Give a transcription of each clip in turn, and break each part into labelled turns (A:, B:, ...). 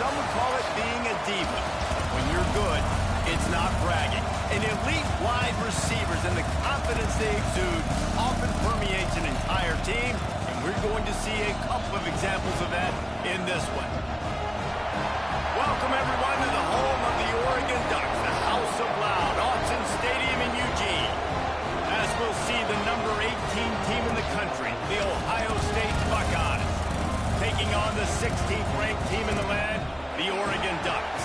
A: Some would call it being a diva. When you're good, it's not bragging. And elite wide receivers and the confidence they exude often permeates an entire team, and we're going to see a couple of examples of that in this one. Welcome, everyone, to the home of the Oregon Ducks, the House of Loud, Autzen Stadium in Eugene. As we'll see the number 18 team in the country, the Ohio State Buckeyes, taking on the 16th ranked team in the land, the Oregon Ducks.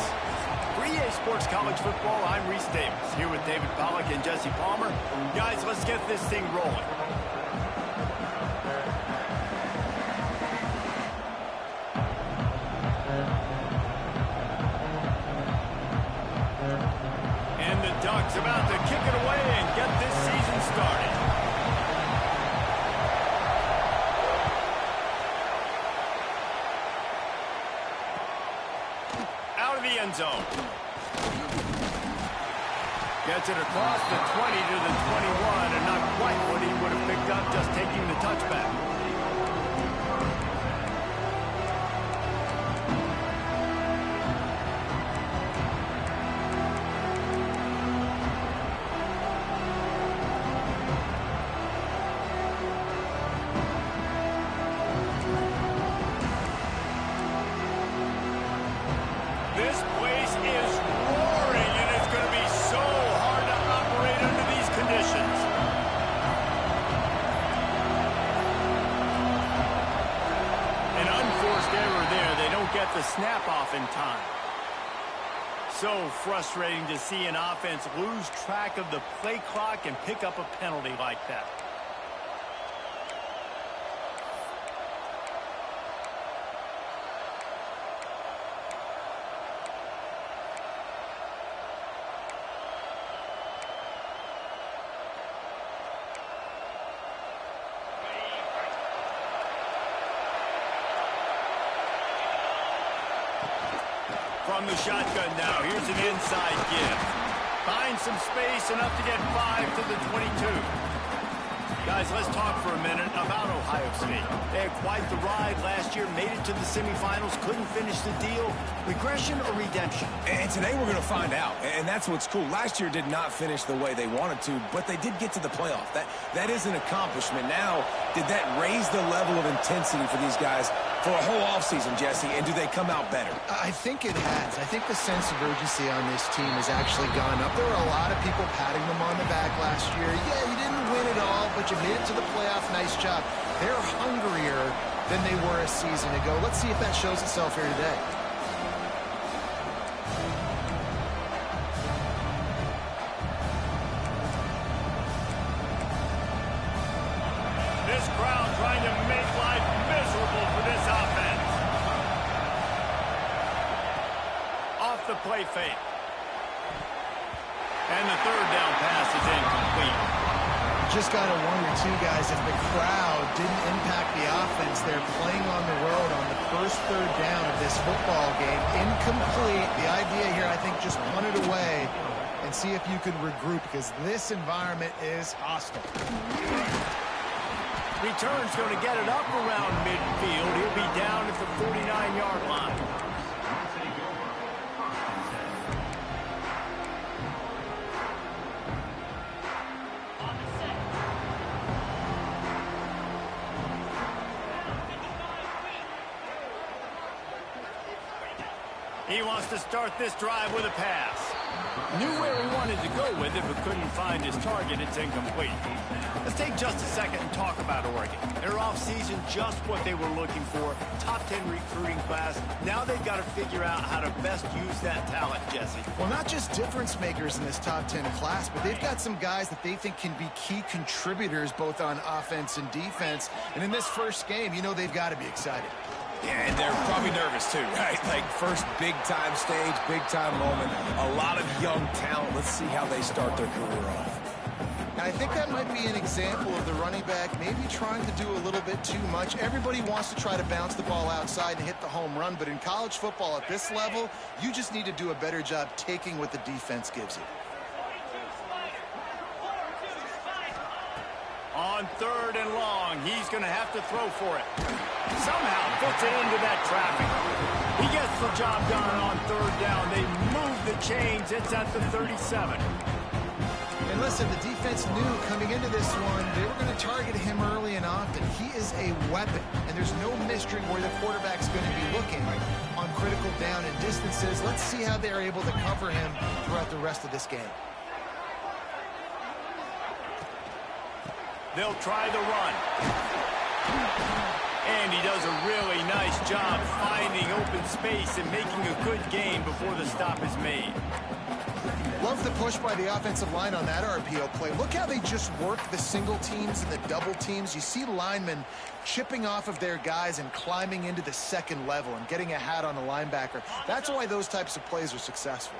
A: For EA Sports College Football, I'm Reese Davis, here with David Pollack and Jesse Palmer. Guys, let's get this thing rolling. And the Ducks about to kick it away and get this season started. Out of the end zone. Gets it across the 20 to the 21, and not quite what he would have picked up just taking the touchback. This place is roaring, and it's going to be so hard to operate under these conditions. An unforced error there. They don't get the snap off in time. So frustrating to see an offense lose track of the play clock and pick up a penalty like that. From the shotgun now, here's an inside give. Finds some space, enough to get 5 to the 22. Guys, let's talk for a minute about Ohio State. They had quite the ride last year, made it to the semifinals, couldn't finish the deal. Regression or redemption?
B: And today we're going to find out, and that's what's cool. Last year did not finish the way they wanted to, but they did get to the playoff. That is an accomplishment. Now, did that raise the level of intensity for these guys for a whole offseason, Jesse, and do they come out better?
C: I think it has. I think the sense of urgency on this team has actually gone up. There were a lot of people patting them on the back last year. Yeah, you didn't win it all, but you made it to the playoff. Nice job. They're hungrier than they were a season ago. Let's see if that shows itself here today.
A: This crowd trying to make life miserable for this offense. Off the play fake. And the third down pass is incomplete.
C: Just got to wonder, too, guys, if the crowd didn't impact the offense. They're playing on the road on the first third down of this football game. Incomplete. The idea here, I think, just punt it away and see if you can regroup, because this environment is hostile.
A: Return's going to get it up around midfield. He'll be down at the 49-yard line. He wants to start this drive with a pass. Knew where he wanted to go with it, but couldn't find his target. It's incomplete. Let's take just a second and talk about Oregon. Their offseason, just what they were looking for. Top 10 recruiting class. Now they've got to figure out how to best use that talent, Jesse.
C: Well, not just difference makers in this top 10 class, but they've got some guys that they think can be key contributors both on offense and defense. And in this first game, you know they've got to be excited.
B: Yeah, and they're probably nervous, too, right? Like, first big-time stage, big-time moment. A lot of young talent. Let's see how they start their career off.
C: And I think that might be an example of the running back maybe trying to do a little bit too much. Everybody wants to try to bounce the ball outside and hit the home run, but in college football at this level, you just need to do a better job taking what the defense gives you.
A: On third and long, he's going to have to throw for it. Somehow fits it into that traffic. He gets the job done on third down. They move the chains. It's at the 37.
C: And listen, the defense knew coming into this one, they were going to target him early and often. He is a weapon, and there's no mystery where the quarterback's going to be looking on critical down and distances. Let's see how they're able to cover him throughout the rest of this game.
A: They'll try the run. And he does a really nice job finding open space and making a good gain before the stop is made.
C: Love the push by the offensive line on that RPO play. Look how they just work the single teams and the double teams. You see linemen chipping off of their guys and climbing into the second level and getting a hat on the linebacker. That's why those types of plays are successful.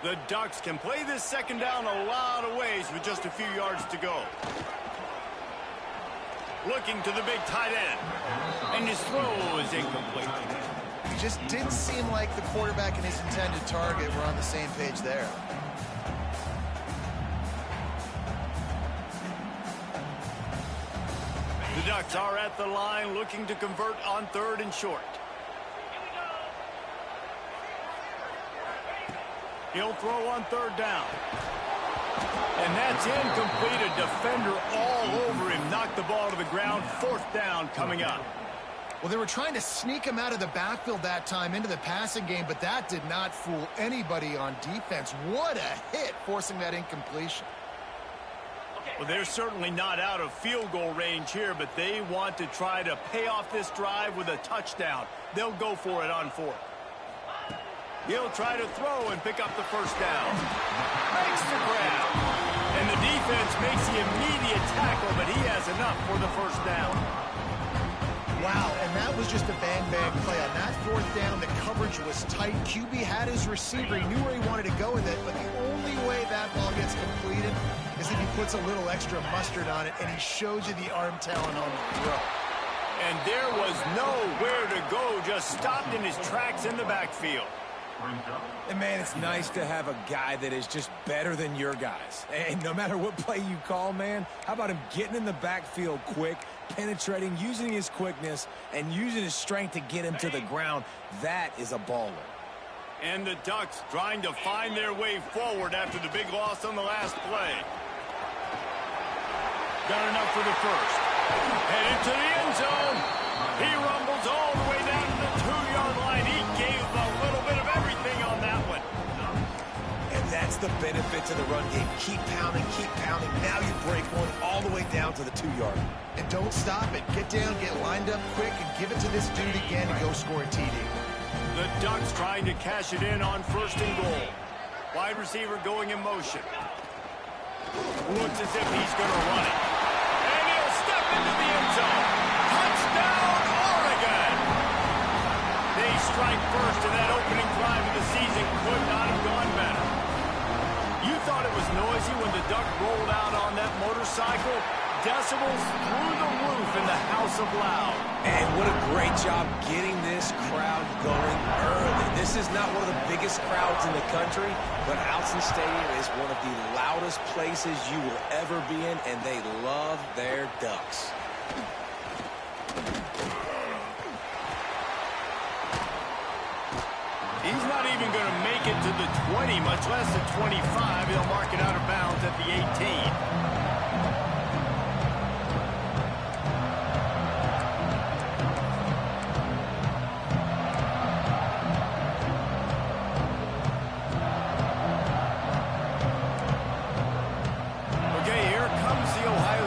A: The Ducks can play this second down a lot of ways with just a few yards to go. Looking to the big tight end. And his throw is incomplete.
C: It just didn't seem like the quarterback and his intended target were on the same page there.
A: The Ducks are at the line looking to convert on third and short. He'll throw on third down. And that's incomplete. A defender all over him. Knocked the ball to the ground. Fourth down coming up.
C: Well, they were trying to sneak him out of the backfield that time into the passing game, but that did not fool anybody on defense. What a hit, forcing that incompletion.
A: Well, they're certainly not out of field goal range here, but they want to try to pay off this drive with a touchdown. They'll go for it on fourth. He'll try to throw and pick up the first down. Makes the grab. And the defense makes the immediate tackle, but he has enough for the first down.
C: Wow, and that was just a bang-bang play. On that fourth down, the coverage was tight. QB had his receiver. He knew where he wanted to go with it, but the only way that ball gets completed is if he puts a little extra mustard on it, and he shows you the arm talent on the throw.
A: And there was nowhere to go, just stopped in his tracks in the backfield.
B: And, man, it's nice to have a guy that is just better than your guys. And no matter what play you call, man, how about him getting in the backfield quick, penetrating, using his quickness, and using his strength to get him to the ground? That is a baller.
A: And the Ducks trying to find their way forward after the big loss on the last play. Got enough for the first. Headed to the end zone. He rumbles all the way down to the 2-yard line. He gave a little bit of everything on that one.
B: And that's the benefit to the run game. Keep pounding, keep pounding. Now you break one all the way down to the 2-yard.
C: And don't stop it. Get down, get lined up quick, and give it to this dude again and go score a TD.
A: The Ducks trying to cash it in on first and goal. Wide receiver going in motion. Looks as if he's going to run it. And he'll step into the end zone. Touchdown, Oregon! They strike first, and that opening drive of the season could not have gone better. You thought it was noisy when the Duck rolled out on that motorcycle? Decibels through the roof in the House of Loud.
B: And what a great job getting this crowd going early. This is not one of the biggest crowds in the country, but Alton Stadium is one of the loudest places you will ever be in, and they love their Ducks.
A: He's not even going to make it to the 20, much less the 25. He'll mark it out of bounds at the 18.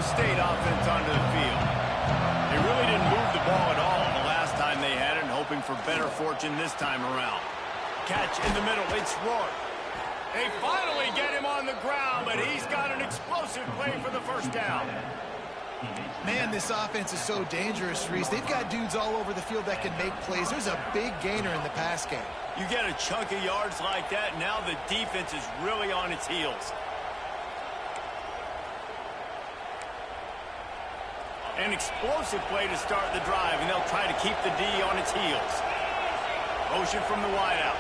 A: State offense onto the field. They really didn't move the ball at all the last time they had it, and hoping for better fortune this time around. Catch in the middle, it's Rourke. They finally get him on the ground, but he's got an explosive play for the first down.
C: Man, this offense is so dangerous, Reese. They've got dudes all over the field that can make plays. There's a big gainer in the pass game.
A: You get a chunk of yards like that, now the defense is really on its heels. An explosive play to start the drive, and they'll try to keep the D on its heels. Motion from the wideout.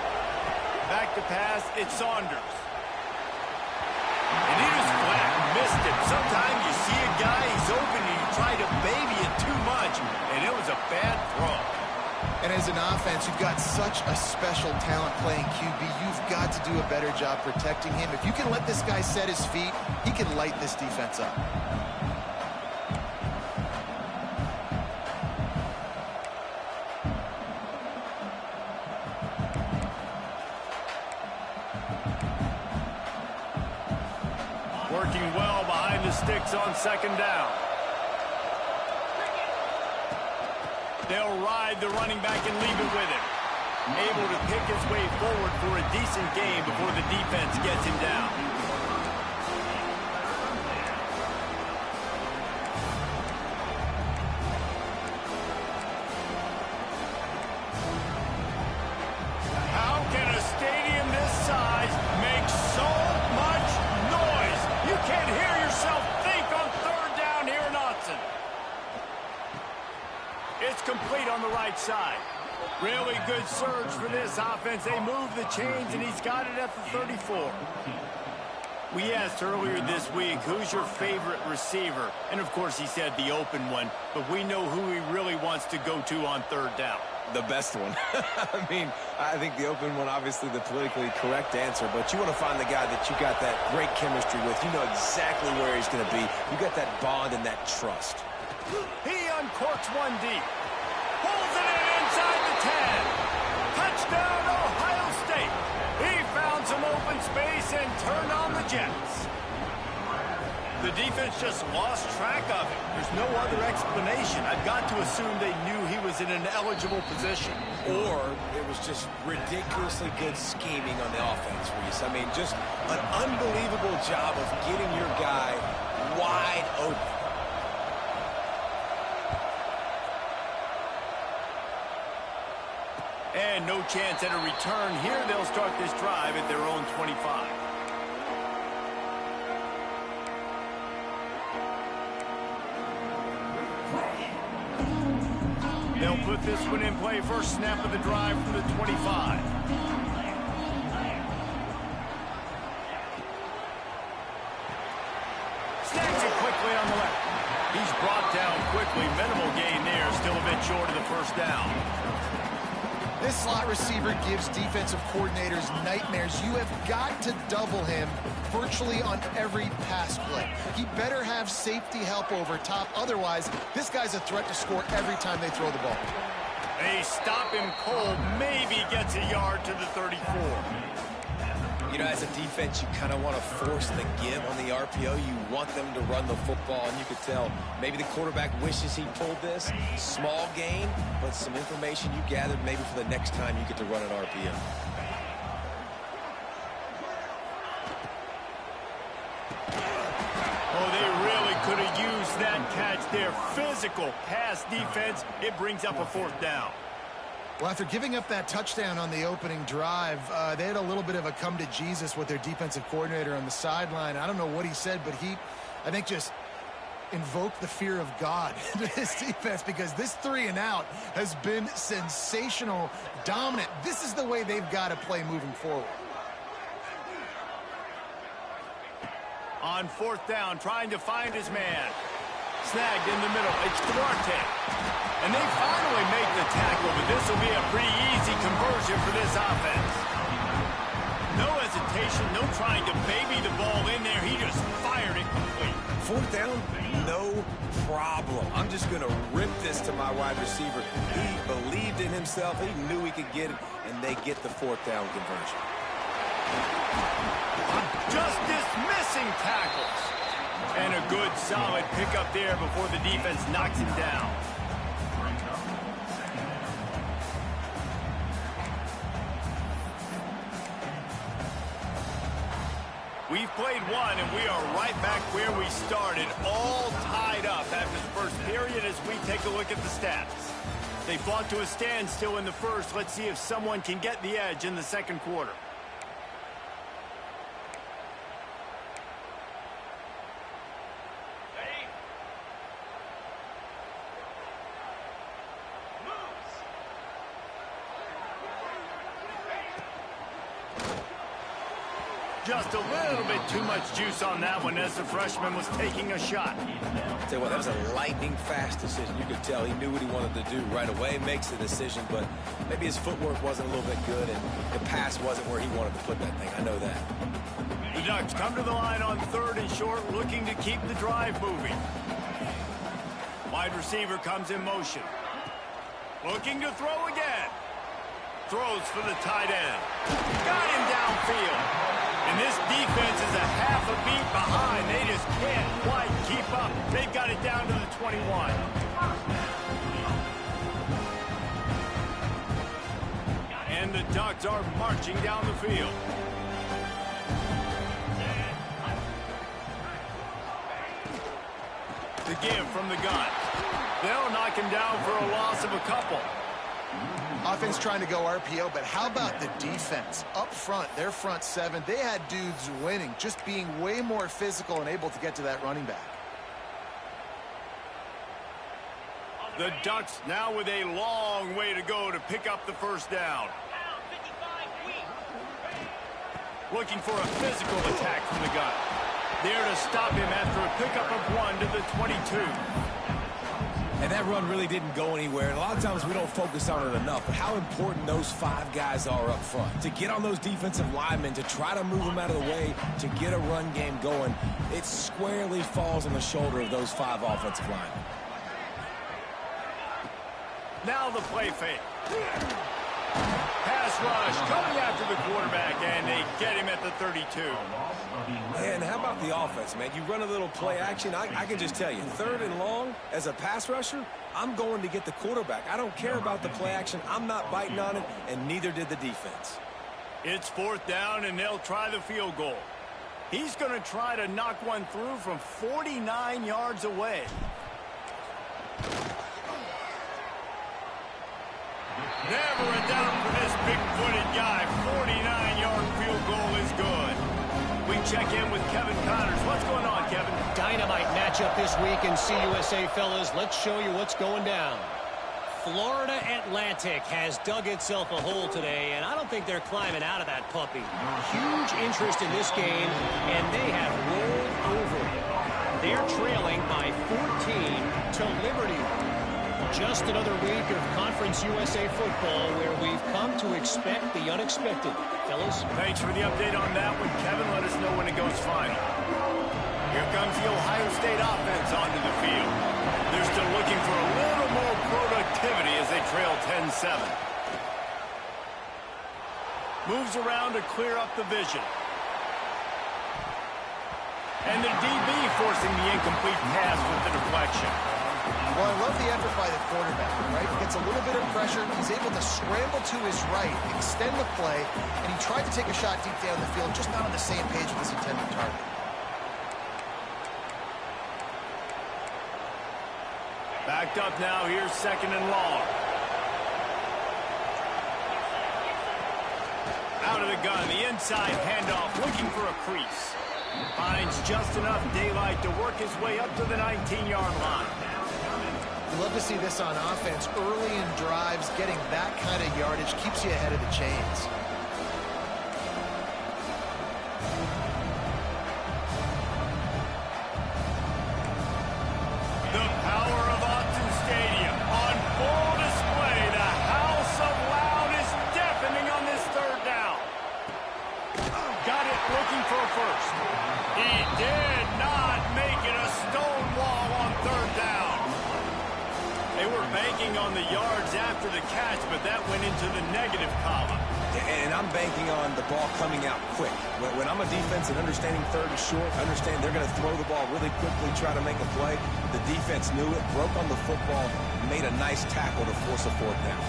A: Back to pass, it's Saunders. And he was flat, missed him. Sometimes you see a guy, he's open, and you try to baby it too much, and it was a bad throw.
C: And as an offense, you've got such a special talent playing QB. You've got to do a better job protecting him. If you can let this guy set his feet, he can light this defense up.
A: Working well behind the sticks on second down. They'll ride the running back and leave it with him. Able to pick his way forward for a decent game before the defense gets him down. How can a stadium this size make so much noise? You can't hear yourself think on third down here in Autzen. It's complete on the right side. Really good surge for this offense. They move the chains, and he's got it at the 34. We asked earlier this week, who's your favorite receiver? And, of course, he said the open one, but we know who he really wants to go to on third down.
B: The best one. I mean, I think the open one, obviously the politically correct answer, but you want to find the guy that you got that great chemistry with. You know exactly where he's going to be. You got that bond and that trust.
A: He uncorks one deep. Pulls it in inside the 10. Touchdown, Ohio State. He found some open space and turned on the Jets. The defense just lost track of him. There's no other explanation. I've got to assume they knew he was in an eligible position.
B: Or it was just ridiculously good scheming on the offense, Reese. I mean, just an unbelievable job of getting your guy wide open.
A: And no chance at a return here. They'll start this drive at their own 25. They'll put this one in play. First snap of the drive from the 25. Snags it quickly on the left. He's brought down quickly. Minimal gain there. Still a bit short of the first down.
C: This slot receiver gives defensive coordinators nightmares. You have got to double him virtually on every pass play. He better have safety help over top. Otherwise, this guy's a threat to score every time they throw the ball.
A: They stop him cold. Maybe gets a yard to the 34.
B: You know, as a defense, you kind of want to force the give on the RPO. You want them to run the football, and you could tell maybe the quarterback wishes he pulled this. Small gain, but some information you gathered maybe for the next time you get to run an RPO.
A: Oh, they really could have used that catch there. Physical pass defense. It brings up a fourth down.
C: Well, after giving up that touchdown on the opening drive, they had a little bit of a come to Jesus with their defensive coordinator on the sideline. I don't know what he said, but he, I think, just invoked the fear of God into his defense, because this 3-and-out has been sensational, dominant. This is the way they've got to play moving forward.
A: On fourth down, trying to find his man. Snagged in the middle. It's Duarte. And they finally make the tackle, but this will be a pretty easy conversion for this offense. No hesitation, no trying to baby the ball in there. He just fired it complete.
B: Fourth down, no problem. I'm just going to rip this to my wide receiver. He believed in himself. He knew he could get it, and they get the fourth down conversion.
A: Just dismissing tackles. And a good, solid pickup there before the defense knocks him down. We've played one, and we are right back where we started, all tied up after the first period as we take a look at the stats. They fought to a standstill in the first. Let's see if someone can get the edge in the second quarter. Just a little bit too much juice on that one as the freshman was taking a shot.
B: Tell you what, that was a lightning-fast decision. You could tell he knew what he wanted to do right away. Makes the decision, but maybe his footwork wasn't a little bit good, and the pass wasn't where he wanted to put that thing. I know that.
A: The Ducks come to the line on 3rd and short, looking to keep the drive moving. Wide receiver comes in motion. Looking to throw again. Throws for the tight end. Got him downfield. And this defense is a half a beat behind. They just can't quite keep up. They've got it down to the 21. And the Ducks are marching down the field. The give from the gun. They'll knock him down for a loss of a couple.
C: Offense trying to go RPO, but how about the defense? Up front, their front 7, they had dudes winning, just being way more physical and able to get to that running back.
A: The Ducks now with a long way to go to pick up the first down. Looking for a physical attack from the gun. There to stop him after a pickup of 1 to the 22.
B: And that run really didn't go anywhere. And a lot of times we don't focus on it enough. But how important those 5 guys are up front. To get on those defensive linemen, to try to move them out of the way, to get a run game going, it squarely falls on the shoulder of those 5 offensive linemen.
A: Now the play fake. Pass rush coming after the quarterback, and they get him at the 32.
B: And how about the offense, man? You run a little play action. I can just tell you, 3rd and long, as a pass rusher, I'm going to get the quarterback. I don't care about the play action. I'm not biting on it, and neither did the defense.
A: It's 4th down, and they'll try the field goal. He's going to try to knock one through from 49 yards away. Never a doubt for this big-footed guy. 49-yard field goal is good. We check in with Kevin Connors. What's going on, Kevin?
D: Dynamite matchup this week in CUSA, fellas. Let's show you what's going down. Florida Atlantic has dug itself a hole today, and I don't think they're climbing out of that puppy. Huge interest in this game, and they have rolled over. They're trailing by 14 to Liberty. Just another week of Conference USA football where we've come to expect the unexpected. Fellas?
A: Thanks for the update on that one, Kevin. Let us know when it goes final. Here comes the Ohio State offense onto the field. They're still looking for a little more productivity as they trail 10-7. Moves around to clear up the vision. And the DB forcing the incomplete pass with the deflection.
C: Well, I love the effort by the quarterback, right? He gets a little bit of pressure. He's able to scramble to his right, extend the play, and he tried to take a shot deep down the field, just not on the same page with his intended target.
A: Backed up now. Here's 2nd and long. Out of the gun. The inside handoff looking for a crease. Finds just enough daylight to work his way up to the 19-yard line.
C: You love to see this on offense. Early in drives, getting that kind of yardage keeps you ahead of the chains.
A: The power of Autzen Stadium on full display. The house of loud is deafening on this 3rd down. Got it looking for a first. He did not make it a stone wall on 3rd down. They were banking on the yards after the catch, but that went into the negative column.
B: And I'm banking on the ball coming out quick. When I'm a defense and understanding 3rd and short, understand they're going to throw the ball really quickly, try to make a play. The defense knew it, broke on the football, made a nice tackle to force a 4th down.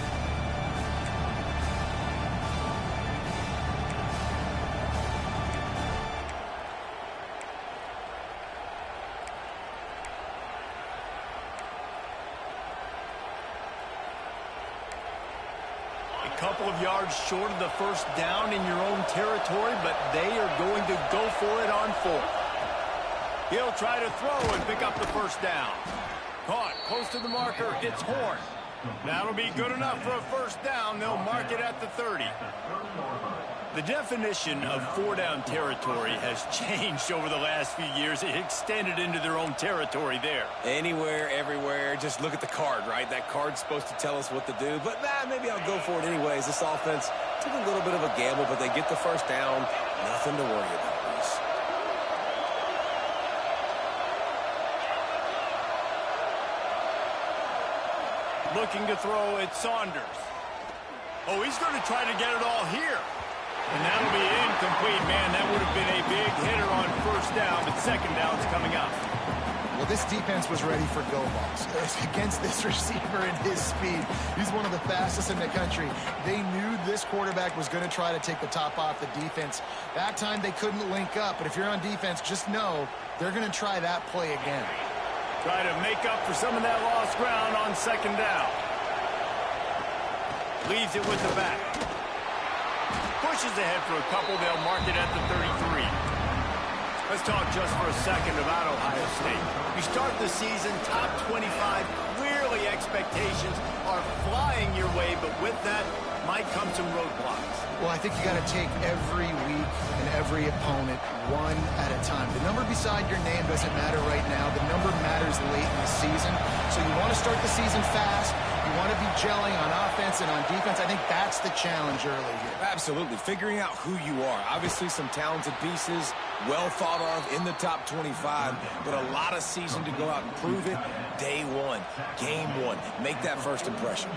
A: Couple of yards short of the first down in your own territory, but they are going to go for it on 4th. He'll try to throw and pick up the first down. Caught close to the marker. It's Horn. That'll be good enough for a first down. They'll mark it at the 30. The definition of four-down territory has changed over the last few years. It extended into their own territory there.
B: Anywhere, everywhere, just look at the card, right? That card's supposed to tell us what to do, but maybe I'll go for it anyways. This offense took a little bit of a gamble, but they get the first down. Nothing to worry about, Bruce.
A: Looking to throw at Saunders. Oh, he's going to try to get it all here. And that'll be incomplete, man. That would have been a big hitter on first down, but second down's coming up.
C: Well, this defense was ready for go balls against this receiver and his speed. He's one of the fastest in the country. They knew this quarterback was going to try to take the top off the defense. That time they couldn't link up, but if you're on defense, just know they're going to try that play again.
A: Try to make up for some of that lost ground on second down. Leaves it with the back. Pushes ahead for a couple. They'll mark it at the 33. Let's talk just for a second about Ohio State. You start the season top 25. Clearly expectations are flying your way, but with that might come some roadblocks.
C: Well, I think you got to take every week and every opponent one at a time. The number beside your name doesn't matter right now. The number matters late in the season. So you want to start the season fast. You want to be gelling on offense and on defense. I think that's the challenge early here.
B: Absolutely. Figuring out who you are. Obviously some talented pieces, well thought of in the top 25, but a lot of season to go out and prove it. Day one, game one. Make that first impression.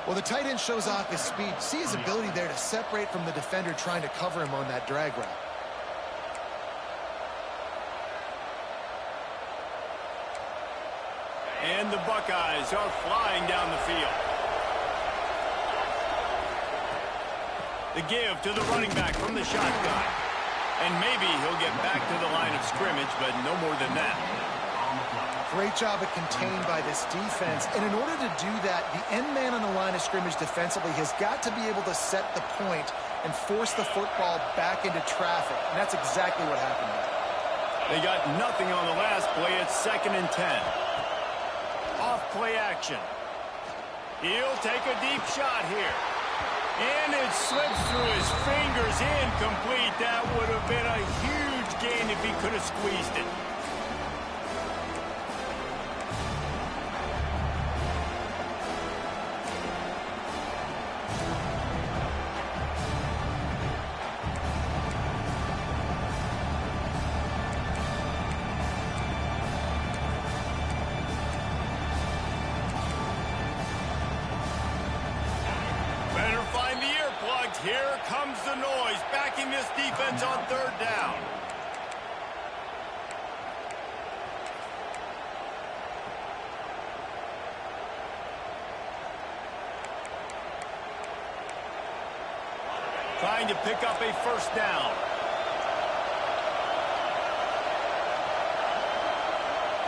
C: Well, the tight end shows off his speed. See his ability there to separate from the defender trying to cover him on that drag route.
A: And the Buckeyes are flying down the field. The give to the running back from the shotgun. And maybe he'll get back to the line of scrimmage, but no more than that.
C: Great job of contained by this defense. And in order to do that, the end man on the line of scrimmage defensively has got to be able to set the point and force the football back into traffic. And that's exactly what happened there.
A: They got nothing on the last play. It's 2nd and 10. Off play action. He'll take a deep shot here. And it slips through his fingers. Incomplete. That would have been a huge gain if he could have squeezed it. Here comes the noise, backing this defense on 3rd down. Trying to pick up a first down.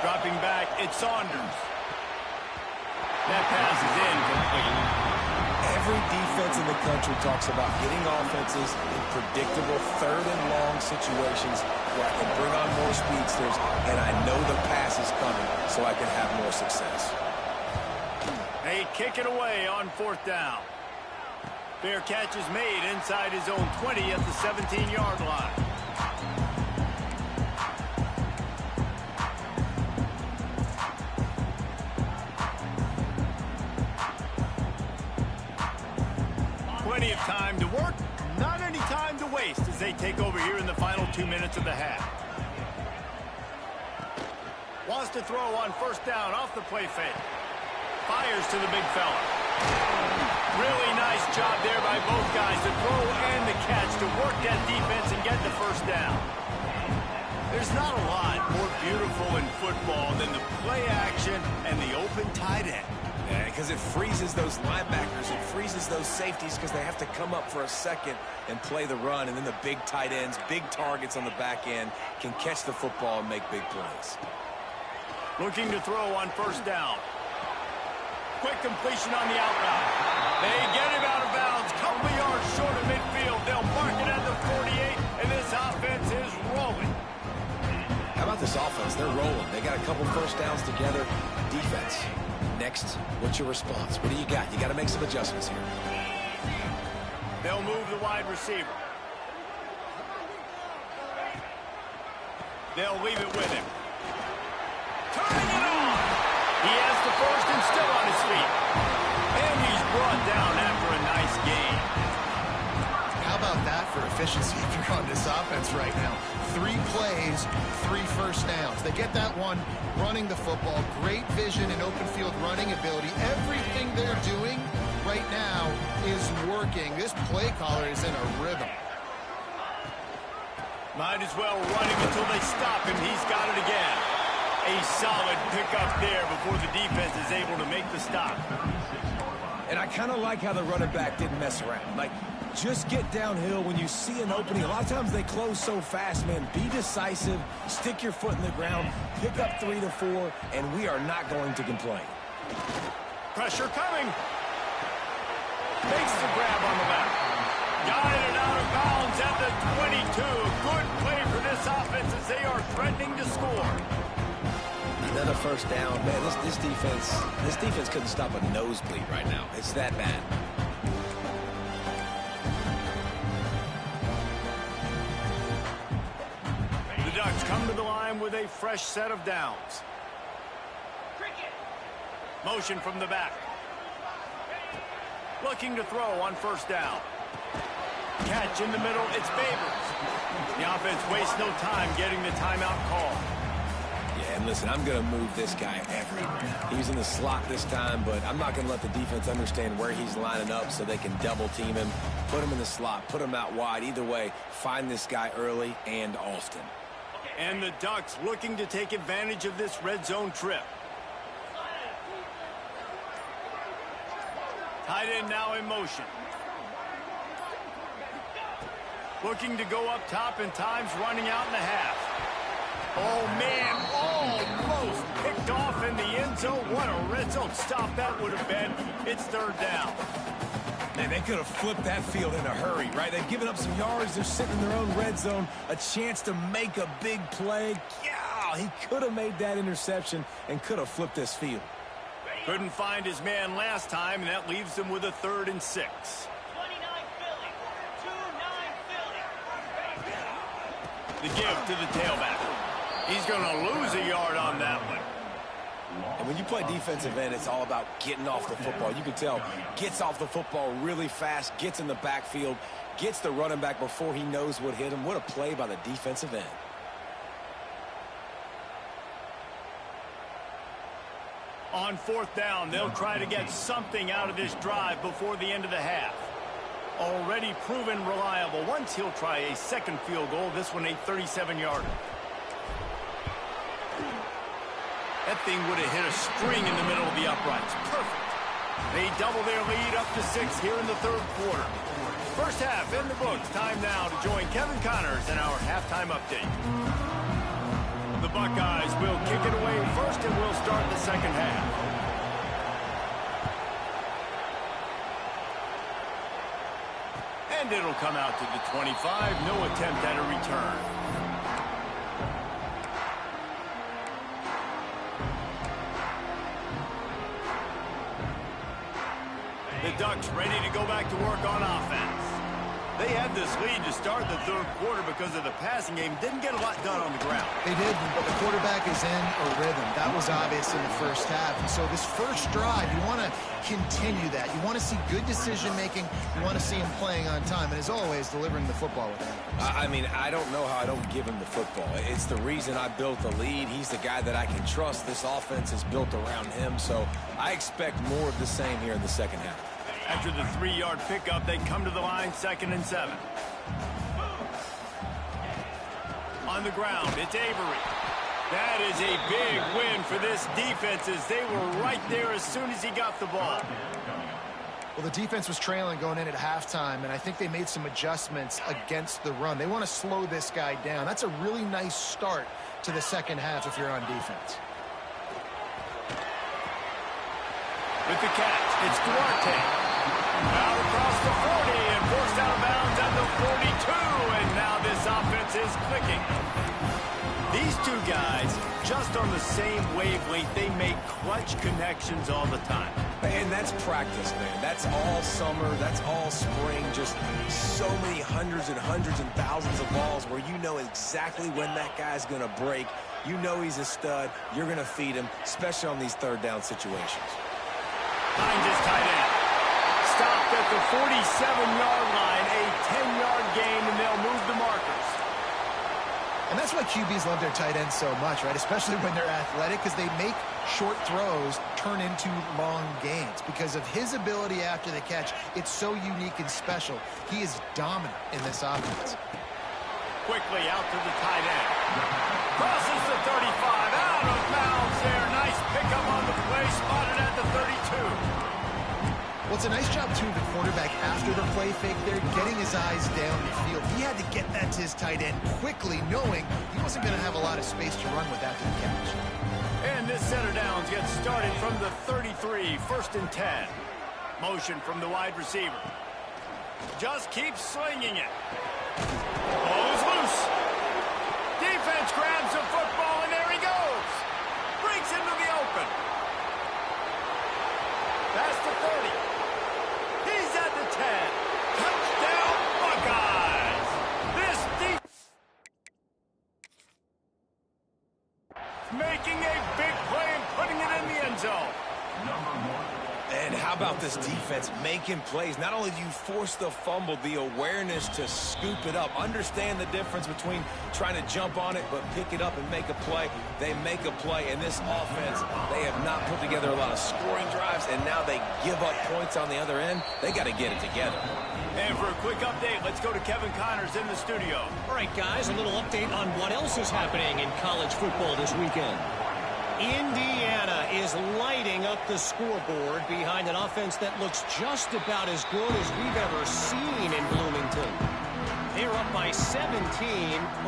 A: Dropping back, it's Saunders. That pass is incomplete.
B: Every defense in the country talks about getting offenses in predictable 3rd and long situations where I can bring on more speedsters and I know the pass is coming so I can have more success.
A: They kick it away on 4th down. Fair catch is made inside his own 20 at the 17-yard line. Plenty of time to work, not any time to waste as they take over here in the final 2 minutes of the half. Wants to throw on 1st down off the play fake. Fires to the big fella. Really nice job there by both guys, the throw and the catch to work that defense and get the 1st down. There's not a lot more beautiful in football than the play action and the open tight end.
B: Yeah, because it freezes those linebackers. It freezes those safeties because they have to come up for a second and play the run. And then the big tight ends, big targets on the back end can catch the football and make big plays.
A: Looking to throw on 1st down. Quick completion on the out route. They get him out of bounds. Couple yards short of midfield. They'll mark it at the 48, and this offense is rolling.
B: How about this offense? They're rolling. They got a couple first downs together. Defense. Next, what's your response? What do you got? You got to make some adjustments here.
A: They'll move the wide receiver. They'll leave it with him. Turning it on. He has the first and still on his feet. And he's brought down after a nice gain.
C: How about that for efficiency if you're on this offense right now? 3 plays, 3 first downs. They get that one running the football. Great vision and open field running ability. Everything they're doing right now is working. This play caller is in a rhythm.
A: Might as well run him until they stop him. He's got it again. A solid pickup there before the defense is able to make the stop.
B: And I kind of like how the running back didn't mess around. Like, just get downhill when you see an opening. A lot of times they close so fast, man. Be decisive, stick your foot in the ground, pick up 3 to 4, and we are not going to complain.
A: Pressure coming. Makes the grab on the back. Got it out of bounds at the 22. Good play for this offense as they are threatening to score.
B: Another first down. Man, this defense couldn't stop a nosebleed right now. It's that bad.
A: The Ducks come to the line with a fresh set of downs. Motion from the back. Looking to throw on first down. Catch in the middle, it's Babers. The offense wastes no time getting the timeout call.
B: Yeah, and listen, I'm going to move this guy everywhere. He's in the slot this time, but I'm not going to let the defense understand where he's lining up so they can double team him, put him in the slot, put him out wide. Either way, find this guy early and often.
A: And the Ducks looking to take advantage of this red zone trip. Tight end now in motion. Looking to go up top, and time's running out in the half. Oh, man, almost picked off in the end zone. What a red zone stop that would have been. It's third down.
B: Man, they could have flipped that field in a hurry, right? They've given up some yards. They're sitting in their own red zone. A chance to make a big play. Yeah, he could have made that interception and could have flipped this field.
A: Couldn't find his man last time, and that leaves them with a 3rd and 6. The give to the tailback. He's going to lose a yard on that one.
B: And when you play defensive end, it's all about getting off the football. You can tell, gets off the football really fast, gets in the backfield, gets the running back before he knows what hit him. What a play by the defensive end.
A: On 4th down, they'll try to get something out of this drive before the end of the half. Already proven reliable. Once he'll try a second field goal, this one a 37-yarder. That thing would have hit a string in the middle of the uprights. Perfect. They double their lead up to 6 here in the 3rd quarter. First half in the books. Time now to join Kevin Connors in our halftime update. The Buckeyes will kick it away first, and we'll start the second half. And it'll come out to the 25. No attempt at a return. The Ducks ready to go back to work on offense. They had this lead to start the 3rd quarter because of the passing game. Didn't get a lot done on the ground.
C: They did, but the quarterback is in a rhythm. That was obvious in the first half. And so this first drive, you want to continue that. You want to see good decision-making. You want to see him playing on time. And as always, delivering the football with him.
B: I mean, I don't know how I don't give him the football. It's the reason I built the lead. He's the guy that I can trust. This offense is built around him. So I expect more of the same here in the second half.
A: After the 3-yard pickup, they come to the line 2nd and 7. On the ground, it's Avery. That is a big win for this defense as they were right there as soon as he got the ball.
C: Well, the defense was trailing going in at halftime, and I think they made some adjustments against the run. They want to slow this guy down. That's a really nice start to the second half if you're on defense.
A: With the catch, it's Duarte. Out across the 40 and forced out of bounds at the 42, and now this offense is clicking. These two guys just on the same wavelength. They make clutch connections all the time.
B: And that's practice, man. That's all summer. That's all spring. Just so many hundreds and thousands of balls where you know exactly when that guy's going to break. You know he's a stud. You're going to feed him, especially on these third down situations.
A: Hines is tight end. Stopped at the 47-yard line, a 10-yard gain, and they'll move the markers.
C: And that's why QBs love their tight ends so much, right? Especially when they're athletic, because they make short throws turn into long gains. Because of his ability after the catch, it's so unique and special. He is dominant in this offense. Quickly out to the tight end. Crosses the 35, out of bounds there. Nice pickup on the play, spotted at the 32. Well, it's a nice job, too, of the quarterback after the play fake there, getting his eyes down the field. He had to get that to his tight end quickly, knowing he wasn't going to have a lot of space to run with after the catch.
A: And this set of downs gets started from the 33, 1st and 10. Motion from the wide receiver. Just keeps slinging it. Ball is loose. Defense grabs the football, and there he goes. Breaks into the open. Past the 30. He's at the 10. Touchdown, Buckeyes. This defense making a big play and putting it in the end zone.
B: And how about this defense making plays? Not only do you force the fumble, the awareness to scoop it up. Understand the difference between trying to jump on it but pick it up and make a play. They make a play. In this offense, they have not put together a lot of scoring drives, and now they give up points on the other end. They got to get it together.
A: And for a quick update, let's go to Kevin Connors in the studio.
D: All right, guys, a little update on what else is happening in college football this weekend. Indiana is lighting up the scoreboard behind an offense that looks just about as good as we've ever seen in Bloomington. They're up by 17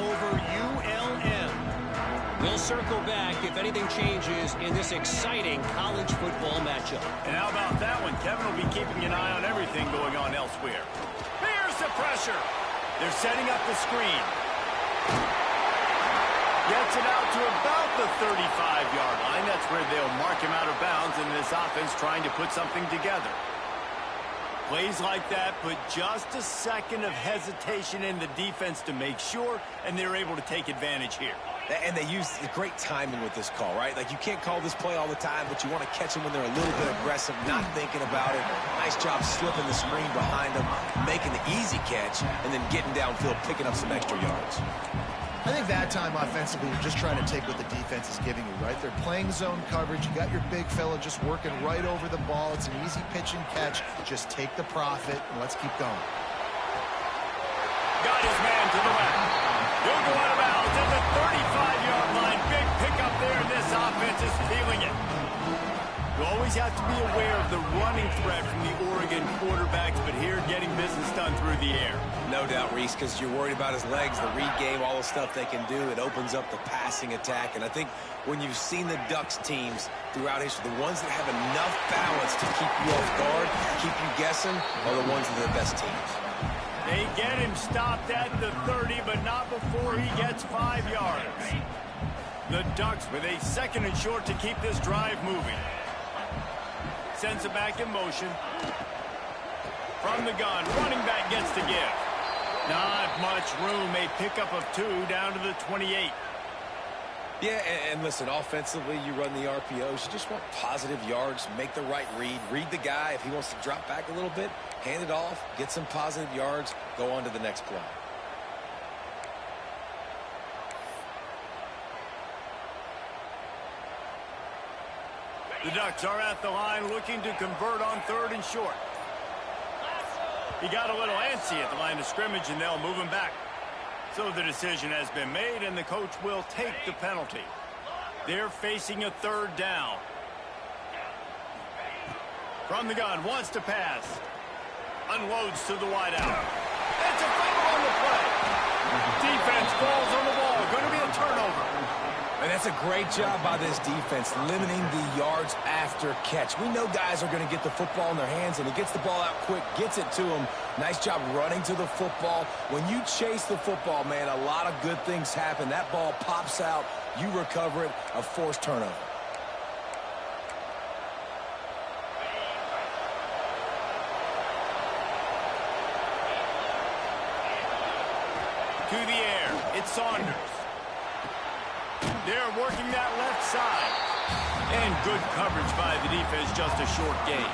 D: over ULM. We'll circle back if anything changes in this exciting college football matchup.
A: And how about that one? Kevin will be keeping an eye on everything going on elsewhere. Here's the pressure. They're setting up the screen. Gets it out to about the 35-yard line. That's where they'll mark him out of bounds in this offense trying to put something together. Plays like that put just a second of hesitation in the defense to make sure, and they're able to take advantage here.
B: And they use great timing with this call, right? Like, you can't call this play all the time, but you want to catch them when they're a little bit aggressive, not thinking about it. Nice job slipping the screen behind them, making the easy catch, and then getting downfield, picking up some extra yards.
C: I think that time offensively, you're just trying to take what the defense is giving you, right? They're playing zone coverage. You got your big fella just working right over the ball. It's an easy pitch and catch. Just take the profit, and let's keep going.
A: Got his man to the left. He'll go out of bounds at the 35-yard line. Big pickup there, and this offense is feeling it. You always have to be aware of the running threat from the Oregon quarterbacks, but here getting business done through the air.
B: No doubt, Reese, because you're worried about his legs, the read game, all the stuff they can do. It opens up the passing attack. And I think when you've seen the Ducks teams throughout history, the ones that have enough balance to keep you off guard, keep you guessing, are the ones that are the best teams.
A: They get him stopped at the 30, but not before he gets 5 yards. The Ducks with a 2nd and short to keep this drive moving. Sends it back in motion. From the gun, running back gets to give. Not much room, a pickup of 2 down to the 28.
B: Yeah, and listen, offensively, you run the RPOs. You just want positive yards, make the right read the guy. If he wants to drop back a little bit, hand it off, get some positive yards, go on to the next play.
A: The Ducks are at the line looking to convert on 3rd and short. He got a little antsy at the line of scrimmage, and they'll move him back. So the decision has been made, and the coach will take the penalty. They're facing a 3rd down. From the gun, wants to pass. Unloads to the wideout. That's a fumble on the play. Defense falls on the ball. Going to be a turnover.
B: And that's a great job by this defense, limiting the yards after catch. We know guys are going to get the football in their hands, and he gets the ball out quick, gets it to him. Nice job running to the football. When you chase the football, man, a lot of good things happen. That ball pops out, you recover it, a forced turnover.
A: It's Saunders. They're working that left side. And good coverage by the defense, just a short gain.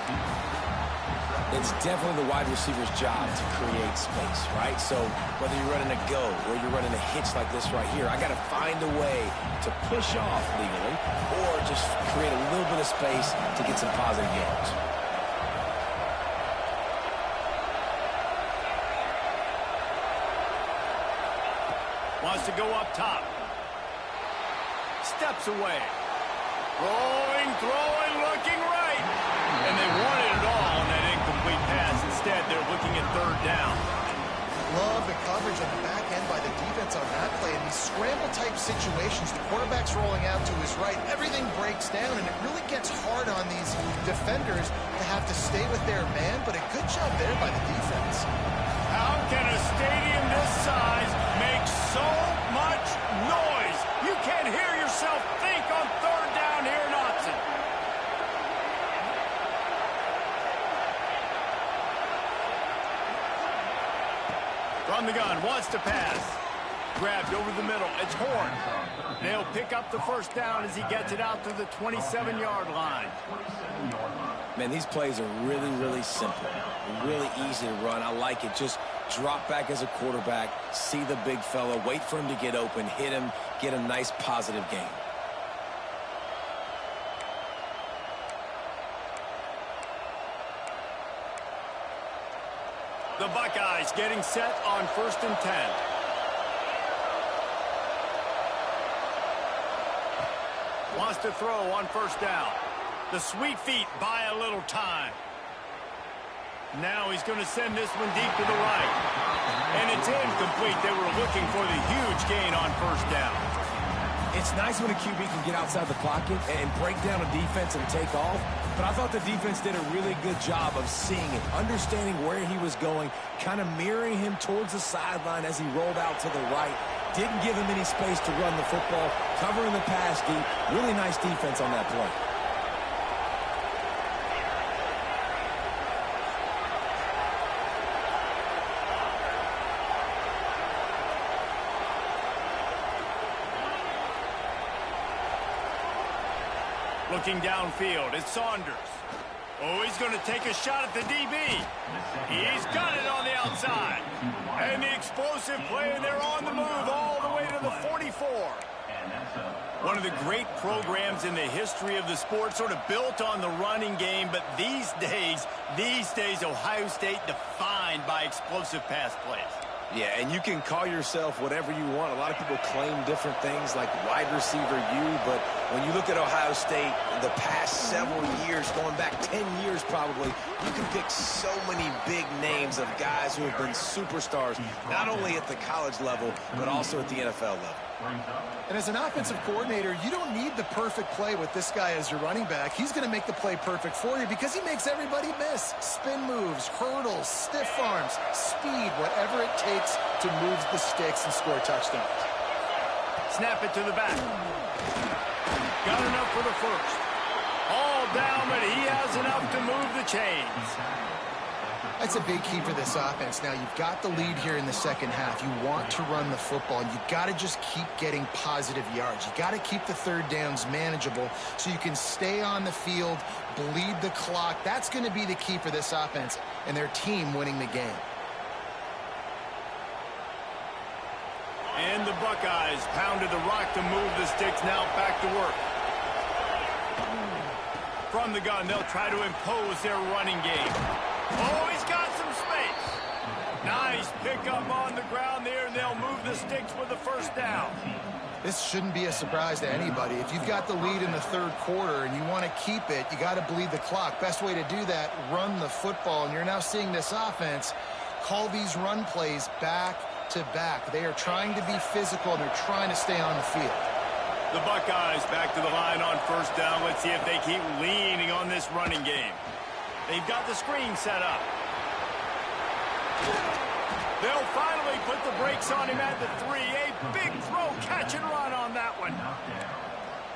B: It's definitely the wide receiver's job to create space, right? So whether you're running a go or you're running a hitch like this right here, I got to find a way to push off legally or just create a little bit of space to get some positive yards.
A: Wants to go up top. Steps away. Throwing, looking right. And they wanted it all on that incomplete pass. Instead, they're looking at third down.
C: Love the coverage on the back end by the defense on that play. In these scramble-type situations, the quarterback's rolling out to his right. Everything breaks down, and it really gets hard on these defenders to have to stay with their man, but a good job there by the defense.
A: How can a stadium this size make so much noise? You can't hear yourself think on third down here in Autzen. From the gun, wants to pass. Grabbed over the middle. It's Horn. They'll pick up the first down as he gets it out to the 27-yard line.
B: Man, these plays are really, really simple. Really easy to run. I like it. Just drop back as a quarterback, see the big fella, wait for him to get open, hit him, get a nice positive gain.
A: The Buckeyes getting set on 1st and 10. Wants to throw on first down. The sweet feet buy a little time. Now he's going to send this one deep to the right. And it's incomplete. They were looking for the huge gain on first down.
B: It's nice when a QB can get outside the pocket and break down a defense and take off, but I thought the defense did a really good job of seeing it, understanding where he was going, kind of mirroring him towards the sideline as he rolled out to the right. Didn't give him any space to run the football, covering the pass deep. Really nice defense on that play.
A: Looking downfield, it's Saunders. Oh, he's going to take a shot at the DB. He's got it on the outside. And the explosive play, and they're on the move all the way to the 44. One of the great programs in the history of the sport, sort of built on the running game, but these days, Ohio State defined by explosive pass plays.
B: Yeah, and you can call yourself whatever you want. A lot of people claim different things like wide receiver U, but when you look at Ohio State, the past several years, going back 10 years probably, you can pick so many big names of guys who have been superstars, not only at the college level, but also at the NFL level.
C: And as an offensive coordinator, you don't need the perfect play with this guy as your running back. He's going to make the play perfect for you because he makes everybody miss. Spin moves, hurdles, stiff arms, speed, whatever it takes to move the sticks and score touchdowns.
A: Snap it to the back. Got enough for the first. All down, but he has enough to move the chains.
C: That's a big key for this offense. Now, you've got the lead here in the second half. You want to run the football, and you've got to just keep getting positive yards. You've got to keep the third downs manageable so you can stay on the field, bleed the clock. That's going to be the key for this offense and their team winning the game.
A: And the Buckeyes pounded the rock to move the sticks. Now back to work. From the gun, they'll try to impose their running game. Oh, he's got some space. Nice pickup on the ground there, and they'll move the sticks with the first down.
C: This shouldn't be a surprise to anybody. If you've got the lead in the third quarter and you want to keep it, you got to bleed the clock. Best way to do that, run the football. And you're now seeing this offense call these run plays back to back. They are trying to be physical, and they're trying to stay on the field.
A: The Buckeyes back to the line on first down. Let's see if they keep leaning on this running game. They've got the screen set up. They'll finally put the brakes on him at the 3. A big throw, catch and run on that one.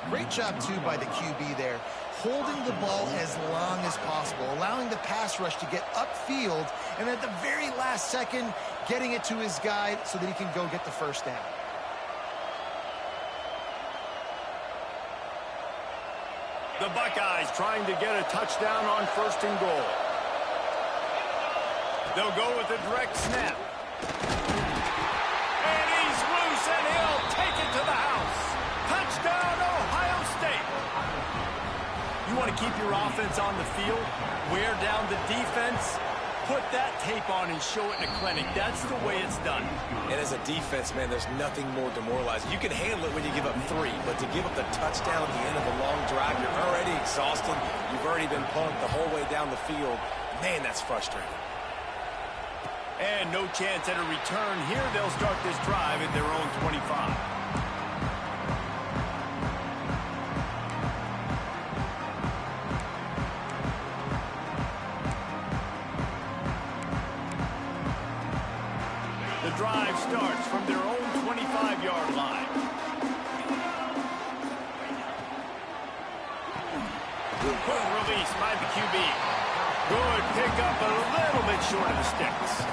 C: Great job, too, by the QB there, holding the ball as long as possible, allowing the pass rush to get upfield, and at the very last second, getting it to his guy so that he can go get the first down.
A: The Buckeyes trying to get a touchdown on 1st and goal. They'll go with a direct snap. And he's loose, and he'll take it to the house. Touchdown, Ohio State. You want to keep your offense on the field, wear down the defense, put that tape on and show it in a clinic. That's the way it's done.
B: And as a defense, man, there's nothing more demoralizing. You can handle it when you give up 3, but to give up the touchdown at the end of a long drive, you're already exhausted. You've already been punked the whole way down the field. Man, that's frustrating.
A: And no chance at a return here. They'll start this drive at their own 25. The drive starts from their own 25-yard line. Good release by the QB. Good pickup, a little bit short of the sticks.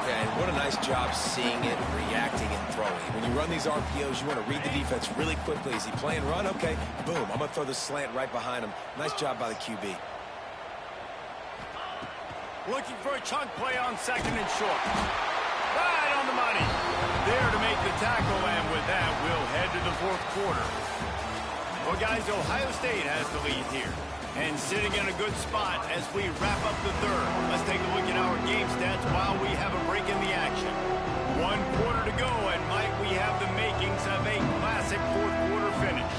B: Yeah, and what a nice job seeing it, reacting, and throwing. When you run these RPOs, you want to read the defense really quickly. Is he playing run? Okay, boom. I'm going to throw the slant right behind him. Nice job by the QB.
A: Looking for a chunk play on 2nd and short. Right on the money. There to make the tackle, and with that, we'll head to the 4th quarter. Well, guys, Ohio State has the lead here. And sitting in a good spot as we wrap up the 3rd. Let's take a look at our game stats while we have a break in the action. 1 quarter to go, and might we have the makings of a classic 4th quarter finish.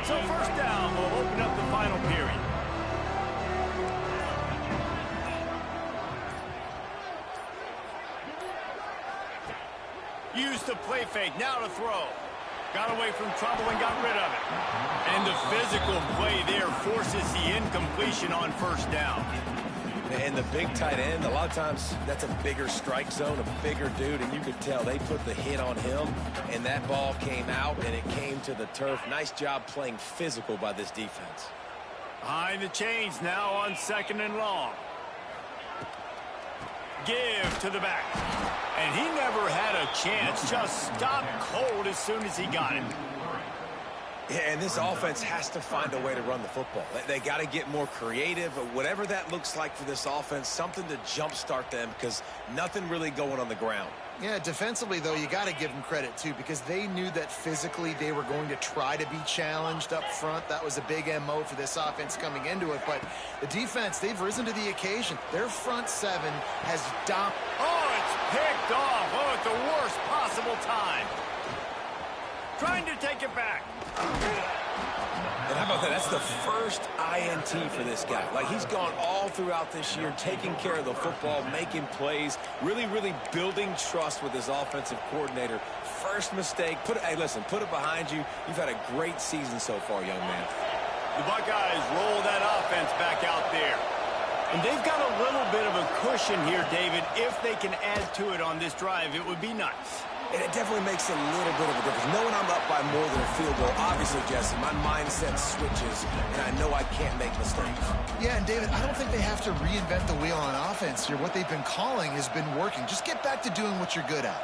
A: So 1st down, we'll open up the final period. Used the play fake, now to throw. Got away from trouble and got rid of it. And the physical play there forces the incompletion on 1st down.
B: And the big tight end, a lot of times that's a bigger strike zone, a bigger dude, and you could tell they put the hit on him, and that ball came out, and it came to the turf. Nice job playing physical by this defense.
A: Behind the chains now on 2nd and long. Give to the back. And he never had a chance. Just stopped cold as soon as he got it.
B: Yeah, and this offense has to find a way to run the football. They got to get more creative, but whatever that looks like for this offense, something to jumpstart them because nothing really going on the ground.
C: Yeah, defensively, though, you got to give them credit, too, because they knew that physically they were going to try to be challenged up front. That was a big MO for this offense coming into it. But the defense, they've risen to the occasion. Their front 7 has dominated.
A: Oh, it's picked off. Oh, at the worst possible time. Trying to take it back.
B: And how about that? That's the first INT for this guy. Like, he's gone all throughout this year, taking care of the football, making plays, really, really building trust with his offensive coordinator. First mistake, hey, listen, put it behind you. You've had a great season so far, young man.
A: The Buckeyes roll that offense back out there. And they've got a little bit of a cushion here, David. If they can add to it on this drive, it would be nice.
B: And it definitely makes a little bit of a difference. Knowing I'm up by more than a field goal, obviously, Jesse, my mindset switches, and I know I can't make mistakes.
C: Yeah, and David, I don't think they have to reinvent the wheel on offense here. What they've been calling has been working. Just get back to doing what you're good at.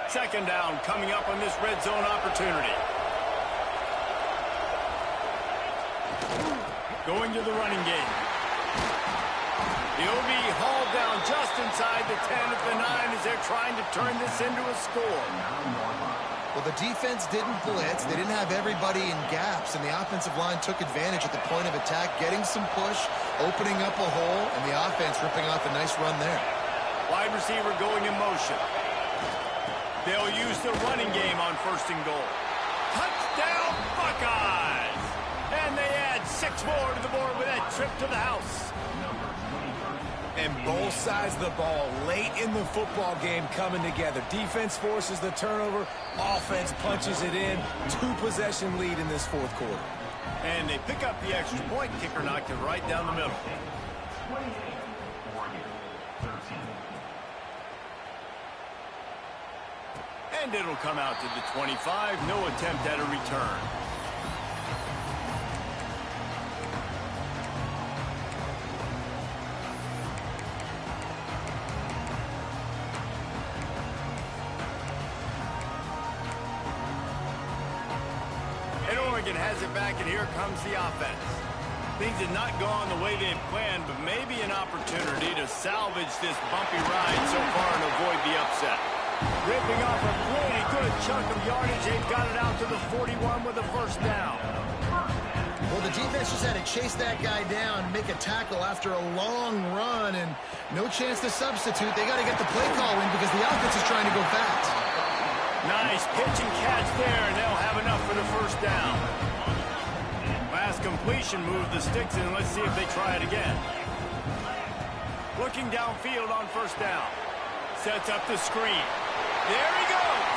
A: Second down coming up on this red zone opportunity. Going to the running game. He'll be hauled down just inside the 10 at the 9 as they're trying to turn this into a score.
C: Well, the defense didn't blitz. They didn't have everybody in gaps, and the offensive line took advantage at the point of attack, getting some push, opening up a hole, and the offense ripping off a nice run there.
A: Wide receiver going in motion. They'll use the running game on 1st and goal. Touchdown, Buckeyes! And they add 6 more to the board with that trip to the house.
B: And both sides of the ball late in the football game coming together. Defense forces the turnover. Offense punches it in. 2-possession lead in this 4th quarter.
A: And they pick up the extra point. Kicker knocked it right down the middle. And it'll come out to the 25. No attempt at a return. Oregon has it back, and here comes the offense. Things have not gone the way they've planned, but maybe an opportunity to salvage this bumpy ride so far and avoid the upset. Ripping off a pretty good chunk of yardage. They've got it out to the 41 with a first down.
C: Well, the defense just had to chase that guy down, make a tackle after a long run, and no chance to substitute. They got to get the play call in because the offense is trying to go fast.
A: Nice pitch and catch there, and they'll have enough for the first down. Last completion moved the sticks in. Let's see if they try it again. Looking downfield on first down. Sets up the screen. There he goes.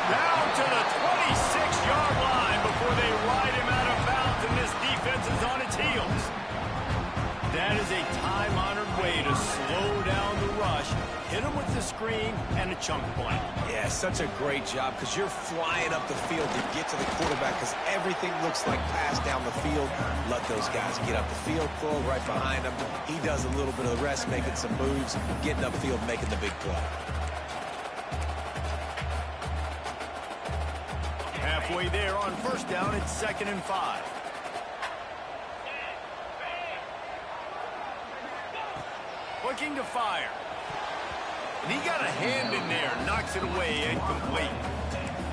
A: Down to the 26-yard line before they ride him out of bounds, and this defense is on its heels. That is a time-honored way to slow down the rush, hit him with the screen, and a chunk play.
B: Yeah, such a great job because you're flying up the field to get to the quarterback because everything looks like pass down the field. Let those guys get up the field, throw right behind him. He does a little bit of the rest, making some moves, getting upfield, making the big play.
A: Halfway there on first down, it's 2nd and 5. Looking to fire. And he got a hand in there, knocks it away, incomplete.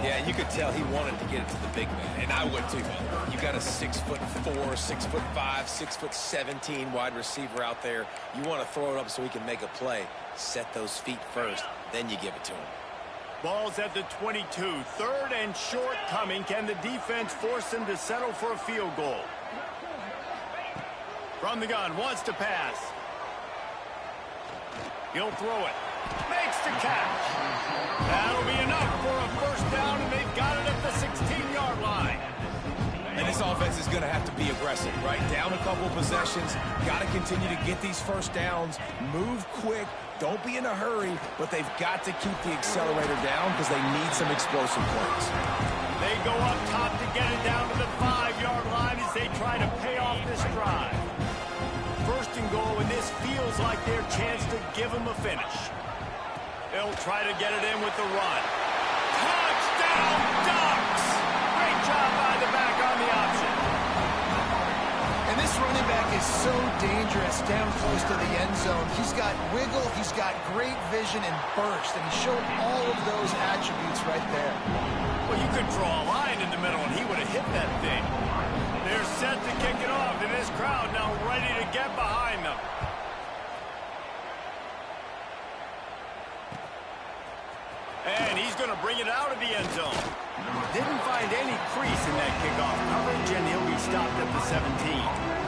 B: Yeah, you could tell he wanted to get it to the big man, and I would too. You got a 6'4", 6'5", 6'17" wide receiver out there. You want to throw it up so he can make a play. Set those feet first, then you give it to him.
A: Ball's at the 22. 3rd and short coming. Can the defense force them to settle for a field goal? From the gun, wants to pass. He'll throw it. Makes the catch. That'll be enough for a first down, and they've got it at the 16-yard line.
B: And this offense is going to have to be aggressive, right? Down a couple possessions. Got to continue to get these first downs. Move quick. Don't be in a hurry, but they've got to keep the accelerator down because they need some explosive plays.
A: They go up top to get it down to the 5-yard line as they try to pay off this drive. 1st and goal, and this feels like their chance to give them a finish. They'll try to get it in with the run. Touchdown, Ducks! Great job by the back on the option.
C: And this running back is so dangerous down close to the end zone. He's got wiggle, he's got great vision and burst, and he showed all of those attributes right there.
A: Well, you could draw a line in the middle, and he would have hit that thing. They're set to kick it off, and this crowd now ready to get behind them. And he's going to bring it out of the end zone. Didn't find any crease in that kickoff coverage, and he'll be stopped at the 17.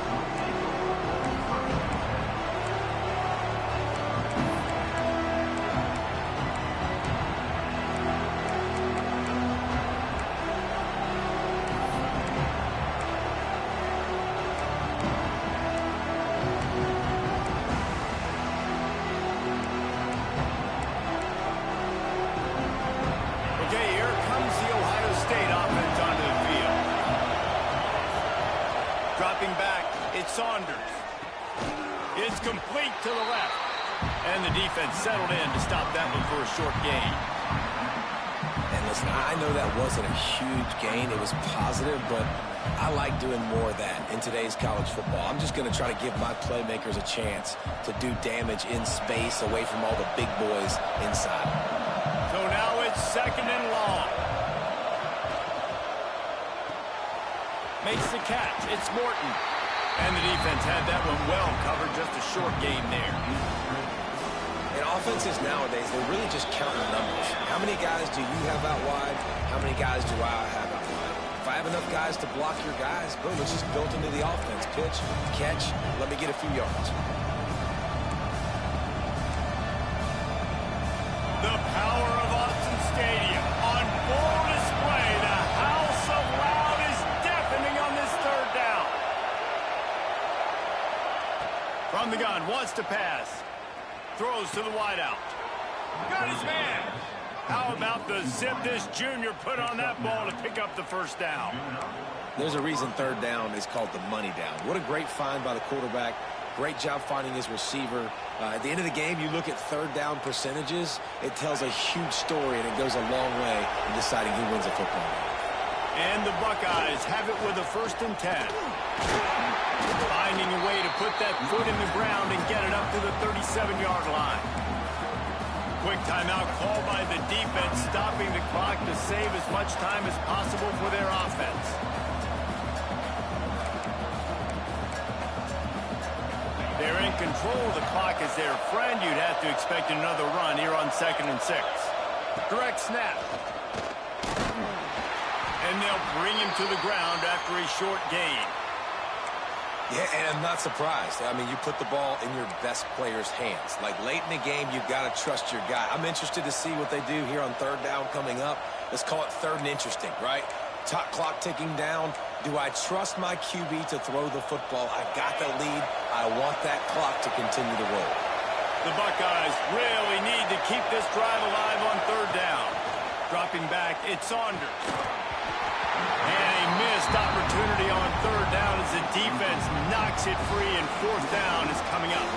A: Saunders. It's complete to the left. And the defense settled in to stop that one for a short gain.
B: And listen, I know that wasn't a huge gain. It was positive, but I like doing more of that in today's college football. I'm just going to try to give my playmakers a chance to do damage in space away from all the big boys inside.
A: So now it's 2nd and long. Makes the catch. It's Morton. And the defense had that one well covered, just a short gain there.
B: In offenses nowadays, they're really just counting numbers. How many guys do you have out wide? How many guys do I have out wide? If I have enough guys to block your guys, boom, it's just built into the offense. Pitch, catch, let me get a few yards.
A: The power of Austin Stadium on full display. The house of loud is deafening on this 3rd down. From the gun, wants to pass. Throws to the wideout. Got his man. How about the zip this junior put on that ball to pick up the first down?
B: There's a reason 3rd down is called the money down. What a great find by the quarterback. Great job finding his receiver. At the end of the game, you look at 3rd down percentages. It tells a huge story, and it goes a long way in deciding who wins a football game.
A: And the Buckeyes have it with a 1st and 10. Finding a way to put that foot in the ground and get it up to the 37-yard line. Quick timeout call by the defense, stopping the clock to save as much time as possible for their offense. They're in control of the clock as their friend. You'd have to expect another run here on 2nd and 6. Direct snap. And they'll bring him to the ground after a short gain.
B: Yeah, and I'm not surprised. I mean, you put the ball in your best player's hands. Like, late in the game, you've got to trust your guy. I'm interested to see what they do here on 3rd down coming up. Let's call it 3rd and interesting, right? Top clock ticking down. Do I trust my QB to throw the football? I got the lead. I want that clock to continue to roll.
A: The Buckeyes really need to keep this drive alive on 3rd down. Dropping back, it's Saunders. And a missed opportunity on 3rd down as the defense knocks it free, and 4th down is coming up.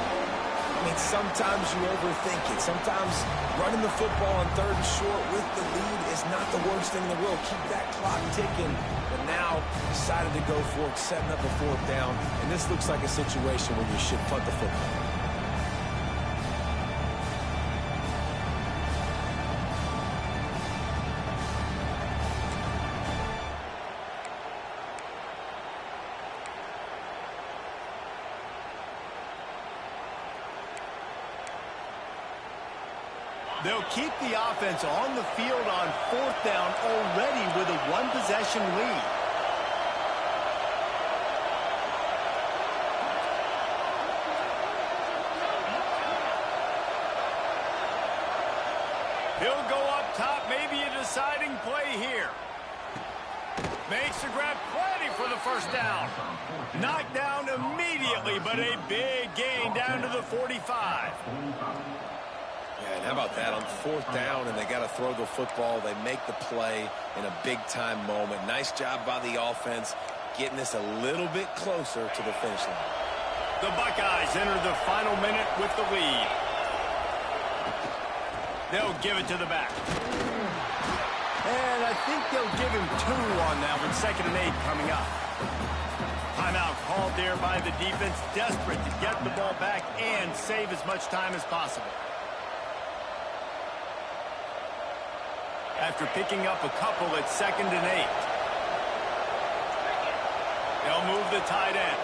B: I mean, sometimes you overthink it. Sometimes running the football on 3rd and short with the lead is not the worst thing in the world. Keep that clock ticking. But now decided to go for it, setting up a 4th down. And this looks like a situation where you should punt the football.
A: They'll keep the offense on the field on 4th down already with a 1-possession lead. He'll go up top, maybe a deciding play here. Makes the grab, plenty for the 1st down. Knocked down immediately, but a big gain down to the 45.
B: Yeah, and how about that on 4th down, and they got to throw the football. They make the play in a big-time moment. Nice job by the offense, getting this a little bit closer to the finish line.
A: The Buckeyes enter the final minute with the lead. They'll give it to the back. And I think they'll give him 2 on that one. 2nd and 8 coming up. Timeout called there by the defense, desperate to get the ball back and save as much time as possible. After picking up a couple at 2nd and 8. They'll move the tight end.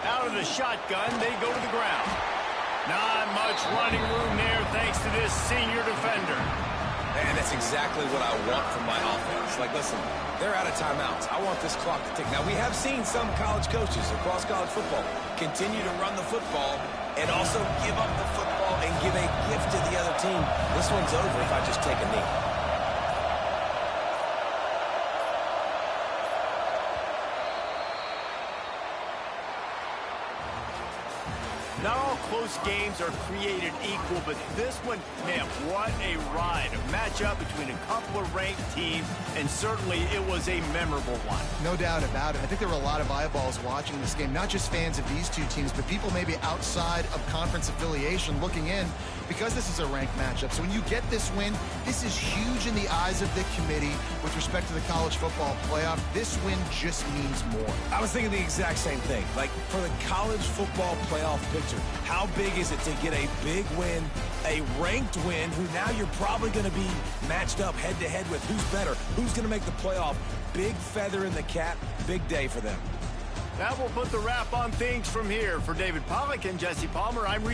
A: Out of the shotgun, they go to the ground. Not much running room there thanks to this senior defender.
B: And that's exactly what I want from my offense. Like, listen, they're out of timeouts. I want this clock to tick. Now, we have seen some college coaches across college football continue to run the football and also give up the football and give a gift to the other team. This one's over if I just take a knee.
A: Not all close games are created equal, but this one, man, what a ride. A matchup between a couple of ranked teams, and certainly it was a memorable one.
C: No doubt about it. I think there were a lot of eyeballs watching this game, not just fans of these two teams, but people maybe outside of conference affiliation looking in because this is a ranked matchup. So when you get this win, this is huge in the eyes of the committee with respect to the college football playoff. This win just means more.
B: I was thinking the exact same thing. Like, for the college football playoff picture, how big is it to get a big win, a ranked win, who now you're probably going to be matched up head-to-head with who's better, who's going to make the playoff. Big feather in the cap, big day for them.
A: That will put the wrap on things from here. For David Pollack and Jesse Palmer, I'm